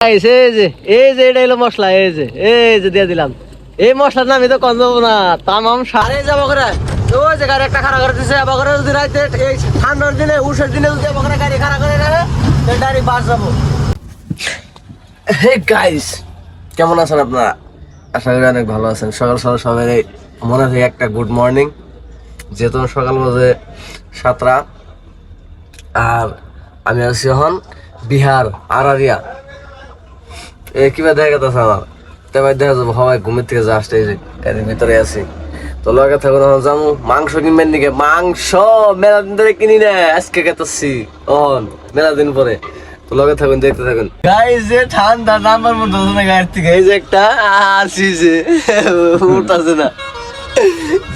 এই যে এটা হলো মশলা, এই যে দিয়ে দিলাম। এই মশলার নাম তো কম যাবো না, তামাম সারে যাবো করে। ওই যে গাড়ি একটা খাড়া করে দিছে, করে যদি রাইতে এই ঠান্ডার দিনে উষের দিনে যদি করে গাড়ি খাড়া করে ডাইরেক্ট বাস যাবো। হে গাইস, কেমন আছেন আপনারা? আশা করি অনেক ভালো আছেন। সকাল সকাল সবাই মনে হয় একটা গুড মর্নিং, যেহেতু সকাল বাজে 7টা। আর আমি আছি এখন বিহার আরারিয়া। কিভাবে দেখা গেছে আমার তেবার দেখা যাবো সবাই ঘুমের থেকে যা আসতে গাড়ির ভিতরে আছি। তো লগে থাকুন, যাবো মাংস কিনবেন দিকে। মাংস মেলা দিন ধরে কিনি না, আজকে খেতেছি অন মেলা দিন পরে। তো লগে থাকুন, দেখতে থাকুন। গাইস যে ঠান্ডা নাম্বার মতো না গাড়ি থেকে, এই যে একটা আসিছে উঠতেছে না।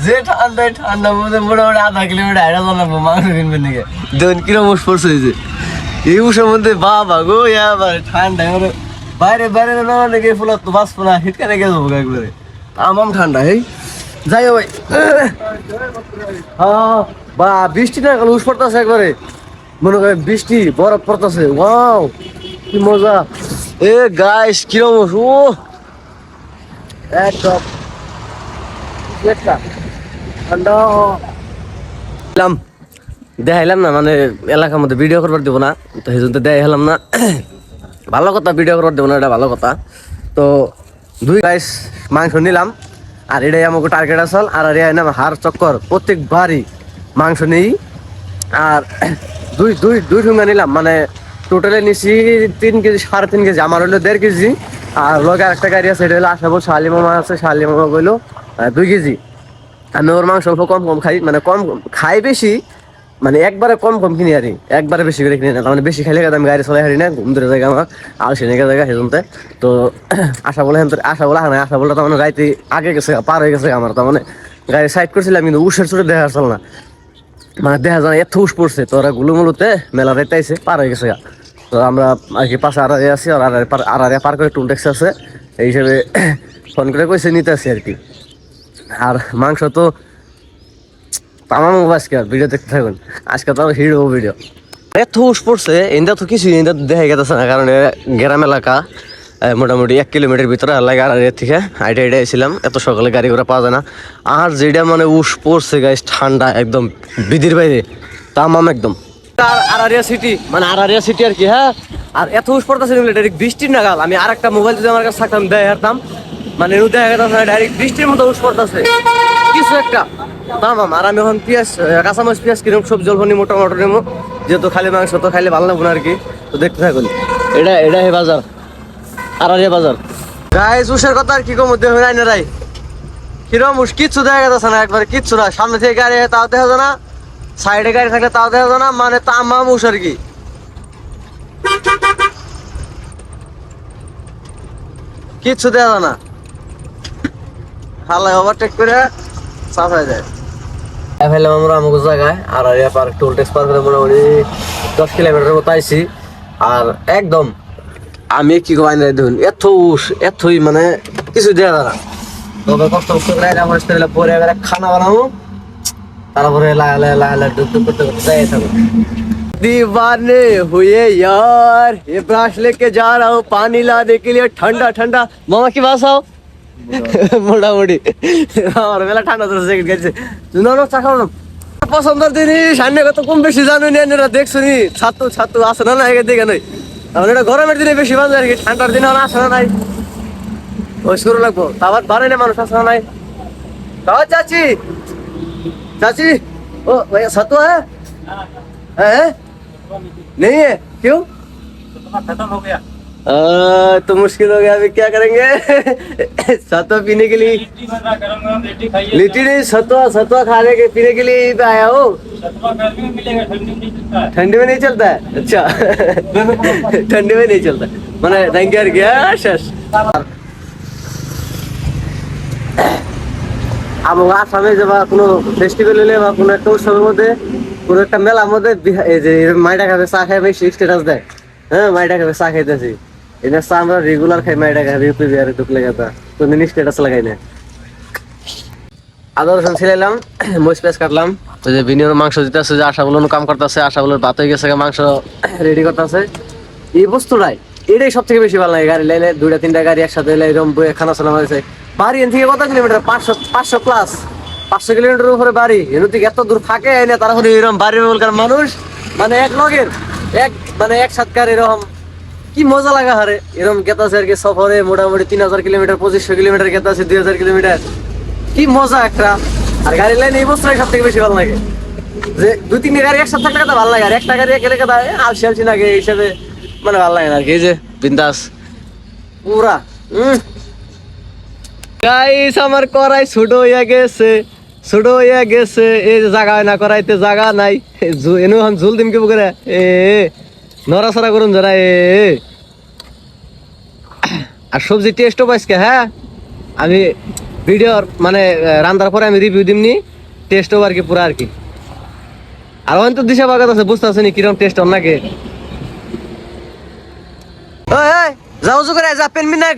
যে ঠান্ডায় ঠান্ডার মধ্যে মোটামুটি 0.5 কিলোমিটার হাইটা জানাবো মাংস কিনবেন দিকে। দেখুন কিরম উস পড়ছে এই উসের মধ্যে। বাবা গো আবার ঠান্ডা বাইরে বাইরে না নাকি ফুলা তো বাঁচবো না, শীতকালে গিয়ে যাবো একবারে আমাম ঠান্ডা। এই যাই ভাই, হ্যাঁ বা বৃষ্টি না উস পড়তেছে একবারে, মনে করেন বৃষ্টি বরফ পড়তেছে। ওয়াও কি মজা। এ গাইস কিরম ও একদম ঠান্ডা। দেখাইলাম না, মানে এলাকার মধ্যে ভিডিও করবার দেবো না, তো সেই জন্য দেখাইলাম না। ভালো কথা, ভিডিও করবার দেবো না, এটা ভালো কথা। তো 2 গাইস মাংস নিলাম, আর এটাই আমাকে টার্গেট আসল। আর নাম হার চক্কর প্রত্যেকবারই মাংস নেই। আর দুই ঠুঙ্গা নিলাম, মানে টোটালে নিছি 3 কেজি 3.5 কেজি। আমার হলো 1.5 কেজি। আর লগে আরেকটা গাড়ি আছে, এটা হলো আশা বল শালি মামা আছে, শালি মামা কইলো 2 কেজি। আমি ওর মাংস অল্প কম খাই, মানে কম খাই বেশি, মানে একবারে কম কিনি আর একবারে বেশি করে কিনি না। মানে বেশি খাইলে আমি গাড়ি চলাই হারি না, ঘুম ধরে জায়গা আমার আলসি নেই জায়গা সেজনতে। তো আশা বলে না, আশা বলে তার মানে গাড়িতে আগে গেছে, পার হয়ে গেছে আমার। তার মানে গাড়ি সাইড করছিলাম, কিন্তু উষের চুটে দেখা আসল না, মানে দেখা যায় এত উস পড়ছে। তো ওরা গুলুমুলুতে মেলা রাইতে আইসে, পার হয়ে গেছে। তো আমরা আর কি পাশে আড়াই আছি, আর আড়াই পার করে টুল ট্যাক্সি আছে, এই হিসেবে ফোন করে কইছে নিতে আসি আর কি। আর মাংস তো তামাম আজকে ভিডিও দেখতে থাকুন, আজকে তো হিরো ভিডিও। এত উস পড়ছে এন্দা তো কিছু এন্দা দেখা গেছে না, কারণ গ্রাম এলাকা মোটামুটি 1 কিলোমিটার ভিতরে লাগে। আর এর থেকে হাইটে আইছিলাম, এত সকালে গাড়ি ঘোড়া পাওয়া যায় না। আর যেটা মানে উস পড়ছে গাইস, ঠান্ডা একদম বিধির বাইরে, তামাম একদম। আরারিয়া সিটি, মানে আরারিয়া সিটি আর কি। হ্যাঁ, আর এত উস পড়তেছে ডাইরেক্ট বৃষ্টির নাগাল। আমি আর একটা মোবাইল যদি আমার কাছে থাকতাম দেয় হারতাম, মানে দেখা গেছে ডাইরেক্ট বৃষ্টির মতো উস পড়তেছে কিছু একটা তামাম। আর আমি এখন কাঁচামাছ পেঁয়াজ কিরম সবজি জল নিমো, টমেটো নিমো, যেহেতু খালি মাংস তো খাইলে ভালো লাগবে না আর কি। তো দেখতে থাকুন, এটা হে বাজার, আরারিয়া বাজার। গাইস উসের কথা আর কি কম দেহ নাই না রাই, কিরম উস কিচ্ছু দেখা যাচ্ছে না, একবার কিচ্ছু না। সামনে থেকে গাড়ি তাও দেখা যায় না, সাইডে গাড়ি থাকলে তাও দেখা যায় না, মানে তামাম উস আর কি। কিচ্ছু দেখা যায় না, হালাই ওভারটেক করে সাফাই যায়। ফেললাম আমরা আমাকে জায়গায়, আর পার টোল ট্যাক্স পার করে মোটামুটি 10 কিলোমিটার মতো আইসি। আর একদম আমি কি কমাই নাই দেখুন, এতই মানে কিছু দেওয়া যায় না। তবে কষ্ট করে পরে খানা বানাবো, তারপরে লাগালে ডুব করতে করতে যাই থাকবো। दीवाने हुए यार, ये ब्रश लेके जा रहा हूँ पानी लाने के लिए, ठंडा ठंडा। मामा की बात आओ মোটামুটি আমার বেলা ঠান্ডা ধরছে গেছে। চাখাও না পছন্দের জিনিস আন্য কত কম বেশি জানো নি, দেখছো নি ছাত্র আসে না না দেখে নাই। তাহলে এটা গরমের দিনে বেশি বাজে আর কি, ঠান্ডার দিনে আসে না নাই, ওই শুরু লাগবো। আবার বাড়ে না মানুষ আসে না নাই। চাচি চাচি ও भैया सत्तू है नहीं है क्यों? खत्म हो गया। तो मुश्किल हो गया, अभी क्या करेंगे? सत्तू पीने के लिए लिट्टी नहीं, सत्तू खाने के पीने के लिए पे आया हो। ठंडी में नहीं चलता है? अच्छा ठंडी में नहीं चलता, मैंने थैंक यू गया शेष। अब आसामे जब কোনো ফেস্টিভ্যাল হলে বা কোনো একটা উৎসবের মধ্যে, কোনো একটা মেলার মধ্যে এই যে মাইটা খাবে চা খাই বেশি স্ট্যাটাস দেয়। হ্যাঁ মাইটা খাবে চা খাইতেছি, এটা চা আমরা রেগুলার খাই, মাইটা খাবে ইউপি আর দুঃখ লেগে তো মিনি স্ট্যাটাস লাগাই না। আদা রসুন ছিলাইলাম, মরিচ পেঁয়াজ কাটলাম। ওই যে বিনিয়োগ মাংস দিতে আছে, যে আশা বলুন কাম করতেছে, আশা বলুন ভাত হয়ে গেছে, মাংস রেডি করতেছে। এই বস্তুটাই এটাই সব থেকে বেশি ভালো লাগে গাড়ি লাইলে 2-3টা গাড়ি একসাথে এরকম খানা চানা মারছে বাড়ি এন থেকে কত কিলোমিটার 500 প্লাস 500 কিলোমিটার উপরে বাড়ি এর থেকে এত দূর থাকে না তারা এরকম বাড়ির বলকার মানুষ মানে এক লগের মানে এক সাতকার এরকম কি মজা লাগা হারে এরকম গেতাছে আর কি সফরে মোটামুটি 3000 কিলোমিটার 2500 কিলোমিটার গেতাছে 2000 কিলোমিটার কি মজা একটা আর গাড়ি লাইনে এই বছর সব থেকে বেশি ভালো লাগে যে 2-3টা গাড়ি একসাথে থাকলে কথা ভালো লাগে আর একটা গাড়ি একে রেখে দেয় আলসি আলসি লাগে এই হিসাবে মানে ভালো লাগে না আর কি এই যে বিন্দাস পুরা গাইস আমার করাই ছোট হইয়া গেছে এই যে জায়গা না করাইতে জায়গা নাই এনে এখন ঝুল দিম কি করে নড়াচড়া করুন যারা আর সবজি টেস্টও পাইছে হ্যাঁ আমি ভিডিওর মানে রান্নার পরে আমি রিভিউ দিমনি টেস্টও আর কি পুরা আর কি আর অন্ত দিশা বাগাত আছে বুঝতে পারছি কিরকম টেস্ট অন নাকি যাও করে যা পেন মিন না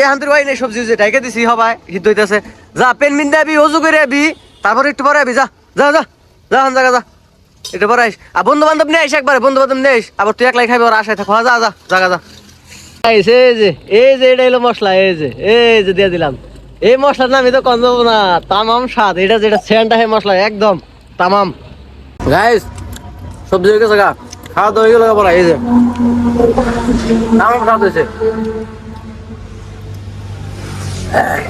এহান্তর ওই নেই সবজি ঢাইকে দিছি হবাই সিদ্ধ হইতেছে যা পেন মিন দেবি অজু করে আবি তারপর একটু পরে আবি যা যা যা যা জায়গা যা একটু পরে আইস আর বন্ধু বান্ধব নিয়ে আইস একবারে বন্ধু বান্ধব নিয়ে আইস আবার তুই একলাই খাবি ওর আশায় থাকো যা যা জায়গা যা এই যে এটা হলো মশলা এই যে দিয়ে দিলাম এই মশলার নাম তো কম যাবো না তামাম স্বাদ এটা যেটা সেন্টা হে মশলা একদম তামাম গাইস সবজি হয়ে গেছে গা খাওয়া দাওয়া হয়ে গেল পড়া এই যে তামাম স্বাদ হয়েছে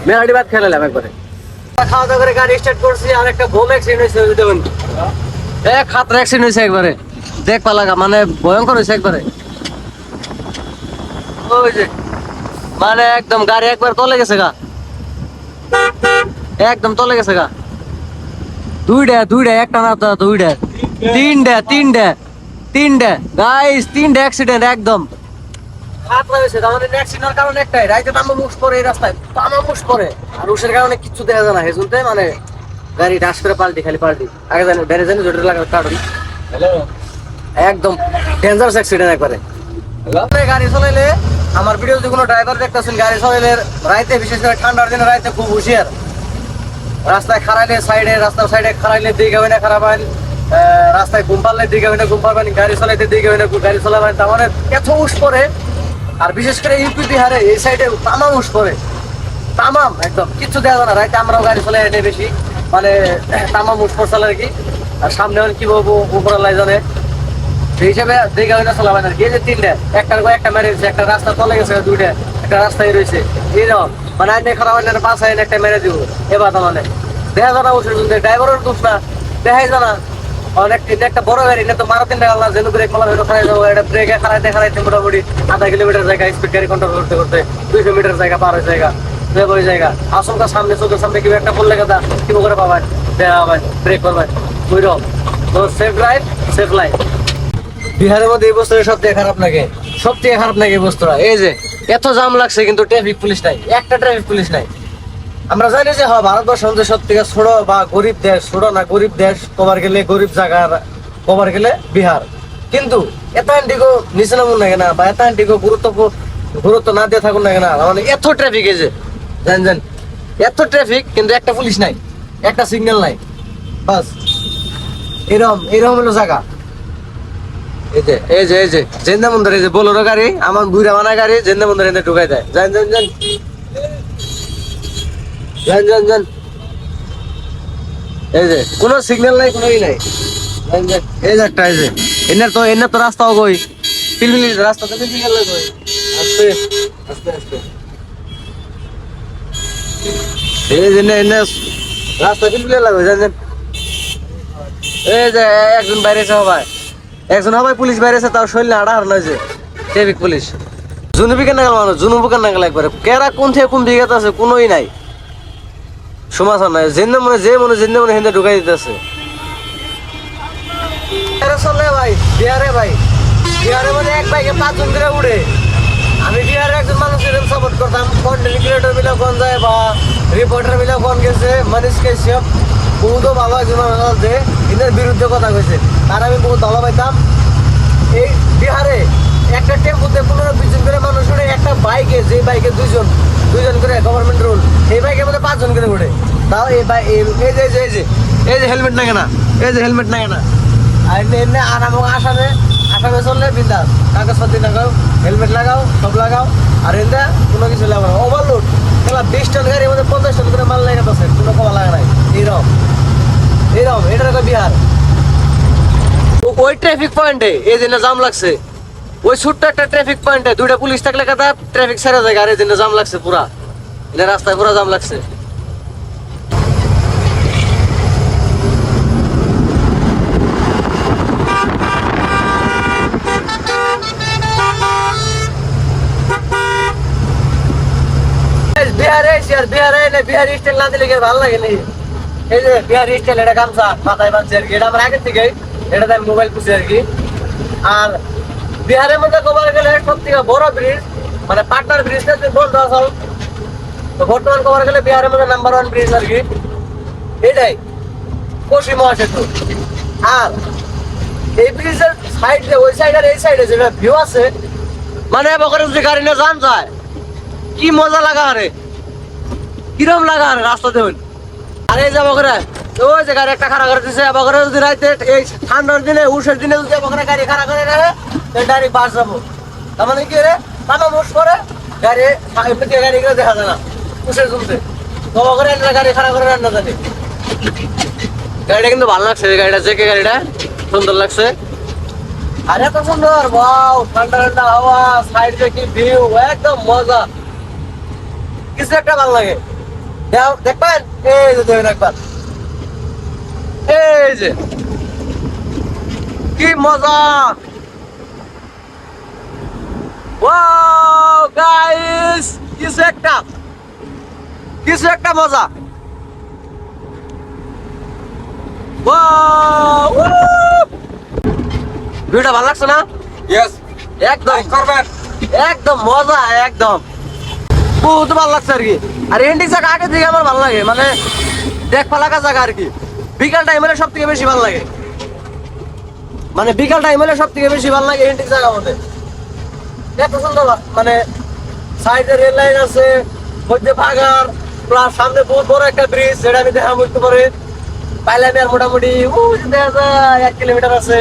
মেলাটি ভাত খেলাম একবারে খাওয়া দাওয়া করে গাড়ি স্টার্ট করছি আর একটা বোম অ্যাক্সিডেন্ট হয়েছে দেখুন খাতরা অ্যাক্সিডেন্ট হয়েছে একবারে দেখ পালাগা মানে ভয়ঙ্কর হয়েছে একবারে ওই যে মানে একদম গাড়ি একবার তলে গেছে গা একদম তলে গেছে গা দুইটা একটা না দুইটা তিনটা গাইস 3টা অ্যাক্সিডেন্ট একদম খাতরা হয়েছে তার মানে অ্যাক্সিডেন্টের কারণ একটাই রাইতে তামামুশ পড়ে এই রাস্তায় তামামুশ পড়ে আর উষের কারণে কিচ্ছু দেখা যায় না হেজুনতে মানে গাড়ি ডাস করে পাল্টি আগে জানি বেড়ে জানি জোটের লাগার কারণ একদম ডেঞ্জারাস অ্যাক্সিডেন্ট একবারে গাড়ি চালাইলে আমার ভিডিও যদি কোনো ড্রাইভার দেখতেছেন গাড়ি চালাইলে রাইতে বিশেষ করে ঠান্ডার দিনে রাইতে খুব হুঁশিয়ার রাস্তায় খারাইলে রাস্তার সাইডে খারাইলে দিকে হয় না খারাপ হয় রাস্তায় ঘুম পারলে দিকে হয় না ঘুম পারবেন গাড়ি চালাইতে দিকে হয় না গাড়ি চালাবেন তার মানে এত উস পরে আর বিশেষ করে ইউপি বিহারে এই সাইডে তামাম উস পরে তামাম একদম কিচ্ছু দেওয়া যায় না রাইতে আমরাও গাড়ি চালাই এনে বেশি মানে তামাম উস পড়ছে আর কি আর সামনে কি বলবো উপরে লাই জানে সেই হিসাবে দিকে হয় না চালাবেন আর কি এই যে 3টা একটার পর একটা মেরে দিচ্ছে একটা রাস্তা তলে গেছে 2টা একটা রাস্তায় রয়েছে এইরকম মানে আইনে খারাপ হয় না পাঁচ আইনে একটা মেরে দিব এবার মানে দেখা জানা উচিত ড্রাইভারের দোষ না দেখাই জানা অনেক একটা বড় গাড়ি না তো মারা 3টা গাল্লা যেন ব্রেক মালা হইলো খারাই যাবো এটা ব্রেকে খারাইতে মোটামুটি আধা কিলোমিটার জায়গা স্পিড গাড়ি কন্ট্রোল করতে 200 মিটার জায়গা পার হয়ে জায়গা আসলটা সামনে চোখের সামনে কি একটা পড়লে কথা কি করে পাবেন দেখা পাবেন ব্রেক করবেন ওইরকম তো সেফ ড্রাইভ সেফ লাইফ বিহারের মধ্যে এই বস্তুটা সবথেকে খারাপ নাকি এই বস্তুটা এই যে এত জাম লাগছে কিন্তু ট্রাফিক পুলিশ নাই একটা ট্রাফিক পুলিশ নাই আমরা জানি যে ভারতবর্ষ সব থেকে ছোট বা গরিব দেশ ছোট না গরিব দেশ কবার গেলে গরিব জায়গা কবার গেলে বিহার কিন্তু এত আন্টিকো নিচে নামুন না কেনা বা এত আন্টিকো গুরুত্ব না দিয়ে থাকুন না কেনা মানে এত ট্রাফিক এই যে জান এত ট্রাফিক কিন্তু একটা পুলিশ নাই একটা সিগন্যাল নাই বাস এরকম হলো জায়গা এই যে জেন্দা মন্দির এই যে বোলেরো গাড়ি আমার বুড়া মানা গাড়ি জেন্দা মন্দির এনে ঢুকাই দেয় যান এই যে কোনো সিগন্যাল নাই কোনোই নাই এই যে একটা এই যে এনে তো রাস্তাও কই পিলপিলি রাস্তাতে সিগন্যাল কই আস্তে এই যে এনে রাস্তা পিলপিলি লাগবে জানেন এই যে একজন বাইরেছে সবাই পুলিশ বাইরেছে তাও শৈল আড়া হার নয় যে ট্রাফিক পুলিশ জুনুবি কেন গেল মানুষ জুনুবু কেন গেল একবারে কেরা কোন থেকে কোন দিকে আছে কোনোই নাই সমাচার নাই যে মনে হেন্দে ঢুকাই দিতেছে ভাই বিহারে মানে এক বাইকে 5 জন করে উড়ে আমি বিহারের একজন মানুষের সাপোর্ট করতাম কন্টেন্ট ক্রিয়েটর মিলে কোন যায় বা রিপোর্টার মিলে কোন গেছে মানুষ কেসব বহুত ভালো একজন মানুষ আছে এদের বিরুদ্ধে কথা কইছে আর আমি বহুত ভালো পাইতাম এই বিহারে একটা টেম্পুতে 15-20 জন করে মানুষ উঠে একটা বাইকে যে বাইকে দুইজন করে গভর্নমেন্ট রুল এই বাইকের মধ্যে 5 জন করে উঠে তাও এই যে হেলমেট না কেনা আর এমনি আরাম আসামে আসামে চললে বিন্দাস, কাগজপাতি লাগাও, হেলমেট লাগাও, সব লাগাও, আর এনদা কোনো কিছু লাগাও না। ওভারলোড খেলা 20 টন গাড়ির মধ্যে 50 টন করে মাল লাগাতেছে, কোনো কমা লাগা নাই। এইরকম এটা দেখো বিহার। ওই ট্রাফিক পয়েন্টে এই দিনে জাম লাগছে, ওই ছোট্ট একটা ট্রাফিক পয়েন্টে 2টা পুলিশ থাকলে কথা ট্রাফিক ছেড়ে যায়, আর এই দিনে জাম লাগছে পুরা, এটা রাস্তায় পুরা জাম লাগছে। বিহারি স্টাইল না দিলে ভালো লাগে নি। এই যে বিহারি স্টাইল, এটা গামছা মাথায় বাঁধছে আর কি, এটা আমার আগের থেকে, এটা আমি মোবাইল পুষি আর কি। আর বিহারের মধ্যে কবার গেলে সব থেকে বড় ব্রিজ মানে পাটনার ব্রিজটা বন্ধ আসল, তো বর্তমান কবার গেলে বিহারের মধ্যে নাম্বার 1 ব্রিজ আর কি এটাই, কোশি মহাসেতু। আর এই ব্রিজের সাইডে, ওই সাইড আর এই সাইডে যেটা ভিউ আছে, মানে বকরে যদি গাড়ি নিয়ে যান যায় কি মজা লাগা, আরে কিরম লাগা আরে রাস্তা দেখুন। আর এই যাবো করে ওই যে গাড়ি একটা খাড়া করে দিছে, বকরে যদি রাইতে এই ঠান্ডার দিনে উষের দিনে যদি বকরে গাড়ি খাড়া করে রাখে ডাইরেক্ট বাস যাবো। তার মানে কি রে টানা মোষ করে গাড়ি এমনিতে গাড়ি করে দেখা যায় না উষের জমতে, তো বকরে গাড়ি খাড়া করে রান্না জানি। গাড়িটা কিন্তু ভালো লাগছে, গাড়িটা জেকে গাড়িটা সুন্দর লাগছে। আর এত সুন্দর ওয়াও, ঠান্ডা ঠান্ডা হাওয়া, সাইড থেকে ভিউ, একদম মজা, কিছু একটা ভালো লাগে। দেখবেন এই যে দেখবেন একবার, এই যে কি মজা, ওয়াও গাইস, কিছু একটা মজা, ওয়াও ভিউটা ভালো লাগছে না? ইয়েস, একদম করবেন একদম মজা, একদম বহুত ভালো লাগছে আর কি। আর এন্ডিং জায়গা আগে থেকে আমার ভালো লাগে, মানে দেখবা লাগা জায়গা আর কি। বিকাল টাইম হলে সব থেকে বেশি ভালো লাগে, মানে বিকাল টাইম হলে সব থেকে বেশি ভালো লাগে এন্ডিং জায়গা মধ্যে। এত সুন্দর, মানে সাইডে রেল লাইন আছে, মধ্যে বাগান, প্লাস সামনে বহুত বড় একটা ব্রিজ, যেটা আমি দেখা করতে পারি পাইলামে। আর মোটামুটি দেখা যায় 1 কিলোমিটার আছে,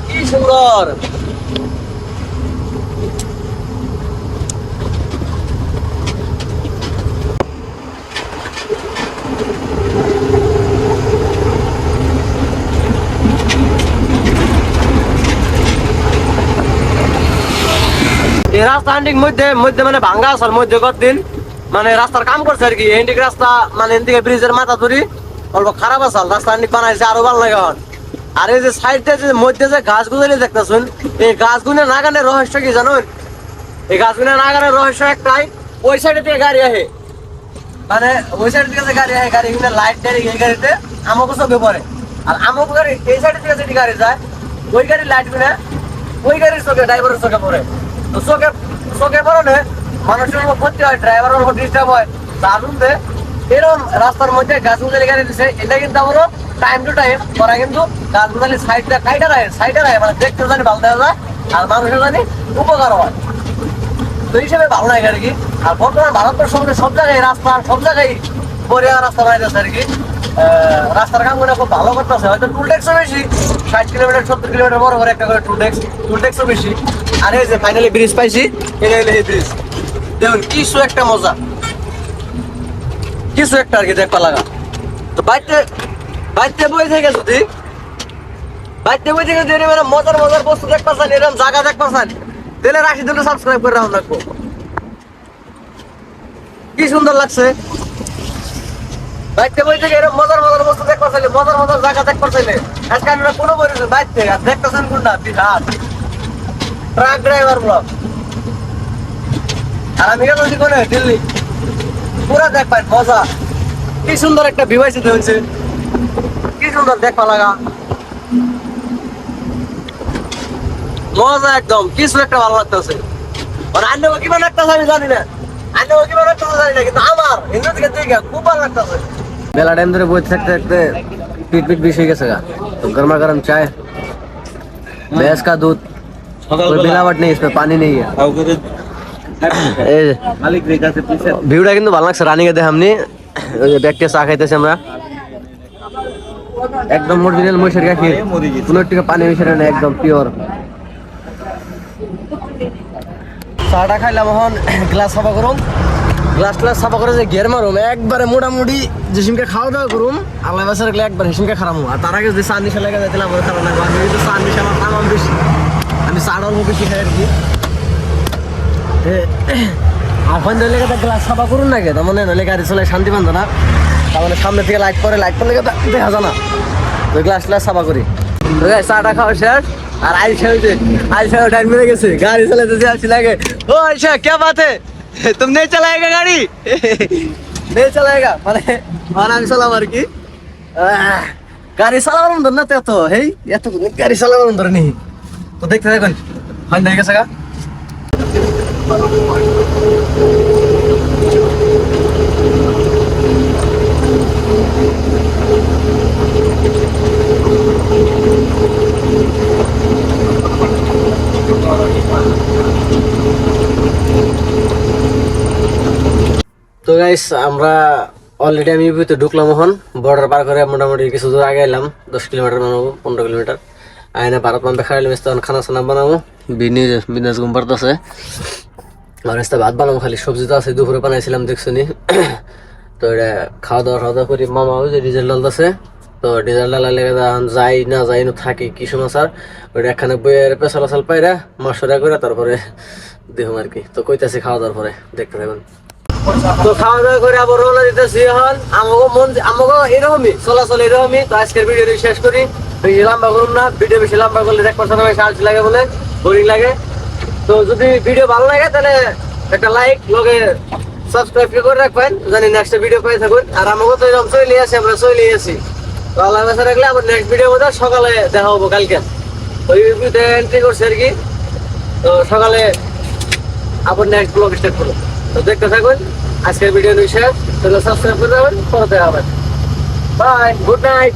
কি সুন্দর। এই রাস্তা হান্ডিং মধ্যে মানে ভাঙ্গা আছে, মধ্যে কতদিন মানে রাস্তার কাম করছে আর কি। এন্ডিক রাস্তা মানে এদিকে ব্রিজের মাথা ধরি অল্প খারাপ আছে, রাস্তা হান্ডিক বানাইছে আরো ভালো লাগে। আর এই যে সাইডে যে মধ্যে যে গাছ গুলো দেখতেছেন, এই গাছগুলো নাগানের রহস্য কি জানুন? এই গাছগুলো নাগানের রহস্য একটাই, ওই সাইডে থেকে গাড়ি আহে, মানে ওই সাইড থেকে যে গাড়ি আহে, গাড়িগুলো লাইট টাইট এই গাড়িতে আমাকে চোখে পড়ে। আর আমাকে গাড়ি এই সাইড থেকে যদি গাড়ি যায়, ওই গাড়ির লাইট গুলো ওই গাড়ির চোখে, ড্রাইভারের চোখে পড়ে। তো চোখে পড়লে মানুষের উপর ক্ষতি হয়, ড্রাইভারের উপর ডিস্টার্ব হয়। তার মধ্যে এরকম রাস্তার মধ্যে গাছগুলো গাড়ি দিচ্ছে, এটা কিন্তু আমারও টাইম টু টাইম করা, কিন্তু গাছগুলো সাইডটা সাইডে রায়, মানে দেখতে জানি ভালো দেখা যায় আর মানুষের জানি উপকার হয়, তো হিসেবে ভালো লাগে আর কি। আর বর্তমান ভারতের সঙ্গে সব জায়গায় রাস্তা, সব জায়গায় বড়িয়া রাস্তা বানাইতেছে আর কি। রাস্তার কাম করে খুব ভালো করতেছে, হয়তো টুল ট্যাক্সও বেশি, 60 কিলোমিটার 70 কিলোমিটার বড় করে একটা করে টুল ট্যাক্সও বেশি। আর এই যে ফাইনালি ব্রিজ পাইছি, এটা হলো এই ব্রিজ, দেখুন কিছু একটা মজা, কিছু একটা আর কি দেখবা লাগা। তো বাইতে বই থেকে যদি এরকম মজার বস্তু দেখবা চান, এরকম জায়গা দেখবা চান, তাহলে রাশিদুল সাবস্ক্রাইব করে রাখুন রাখবো। কি সুন্দর লাগছে, বাইতে বই থেকে এরকম মজার বস্তু দেখবা চাইলে, মজার জায়গা দেখবা চাইলে আজকে আমরা কোনো বই বাইতে আর দেখতেছেন কোনটা বিরাট ট্রাক ড্রাইভার ব্লগ। আর আমি গেলাম কোনে দিল্লি, পুরা দেখবেন মজা, কি সুন্দর একটা ভিউ আইছে, হয়েছে কি সুন্দর দেখবা লাগা, মজা একদম, কিছু একটা ভালো লাগতেছে। মানে অন্য কিভাবে লাগতেছে আমি জানি না, কিভাবে লাগতেছে জানি না, কিন্তু আমার হিন্দু থেকে দেখে খুব ভালো লাগতেছে। বেলা টাইম ধরে বসে থাকতে থাকতে পিট বেশি হয়ে গেছে, तो गर्मा गर्म चाय, भैंस का दूध, कोई मिलावट नहीं, इसमें पानी नहीं है। ভিউটা কিন্তু ভালো লাগছে, রানিং এ দেখে আমনি ব্যাগটা চা খাইতেছি আমরা। একদম অরিজিনাল মহিষের গাখীর, কোনো টিকা পানি মিশানো না, একদম পিওর। চাটা খাইলাম, এখন গ্লাস সাফা করুম, গ্লাস ট্লাস সাফা করে যে গের মারুম একবারে মোটামুটি যেসিমকে খাওয়া দাওয়া করুম, আল্লাহ বাসা রাখলে একবার হেসিমকে খারাপ। আর তার আগে যদি চা নিশা লেগে যাইছিলাম আমার খারাপ লাগবে। আমি কিন্তু চা নিশা আমার কামাম বেশি, আমি চাটা অল্প বেশি খাই আর কি। এখন ধরলে গ্লাস সাফা করুন না কে, তার মানে নইলে গাড়ি চলে শান্তি পান না, তার মানে সামনে থেকে লাইট পরে, লাইট পরে দেখা যায় না, ওই গ্লাস ট্লাস সাফা করি। চাটা খাওয়া শেষ, আর আইসা টাইম মিলে গেছে, গাড়ি চালাতে আসছি লাগে। ও আইসা কে বাত है, तुम नहीं चलाएगा गाड़ी? नहीं चलाएगा মানে আমি চালাম আর কি। গাড়ি চালাবার ধর না তো, হেই এত গাড়ি চালাবার ধরে নি তো, দেখতে দেখুন হয় না গেছে গা। তো গাইস আমরা অলরেডি আমি ইউপিতে ঢুকলাম, এখন বর্ডার পার করে মোটামুটি কিছু দূর আগে এলাম, 10 কিলোমিটার বানাবো, 15 কিলোমিটার। আইনা ভারত মাম্পে খাইলাম, তখন খানা সানা বানাবো, বিজনেস ঘুম পারতেছে। আর ভাত বানাবো, খালি সবজি তো আছে, দুপুরে বানাইছিলাম দেখছো নি। তো এটা খাওয়া দাওয়া করি। মামা ওই যে ডিজেল ডালতেছে, তো ডিজেল ডালা লেগে যাই না থাকি কি সমাচার, ওইটা একখানে বইয়ের পেশাল আসাল পাইরা মাসরা করে তারপরে দেখুন আর কি। তো কইতাছি খাওয়া দাওয়ার পরে দেখতে থাকুন। তো খাওয়া দাওয়া করে আবার রওনা দিতেছি। এখন আমাকে এরকমই চলাচল এরকমই। তো আজকের ভিডিওটি শেষ করি, বেশি লম্বা করুন না, ভিডিও বেশি লম্বা করলে এক পার্সেন্ট সাহায্য লাগে বলে বোরিং লাগে। তো যদি ভিডিও ভালো লাগে তাহলে একটা লাইক লগে সাবস্ক্রাইব করে রাখবেন, জানি নেক্সট ভিডিও পেয়ে থাকুন। আর আমাকে তো এরকম চলে আসি, আমরা চলে আসি। তো আল্লাহ বাসা রাখলে আবার নেক্সট ভিডিও বোধ সকালে দেখা হবো কালকে। ওই ভিডিওতে এন্ট্রি করছি আর কি। তো সকালে আবার নেক্সট ব্লগ স্টার্ট করবো। তো দেখতে থাকুন আজকের ভিডিও শেষ, তাহলে সাবস্ক্রাইব করে দেবেন, পরে দেখা হবে। Bye, good night.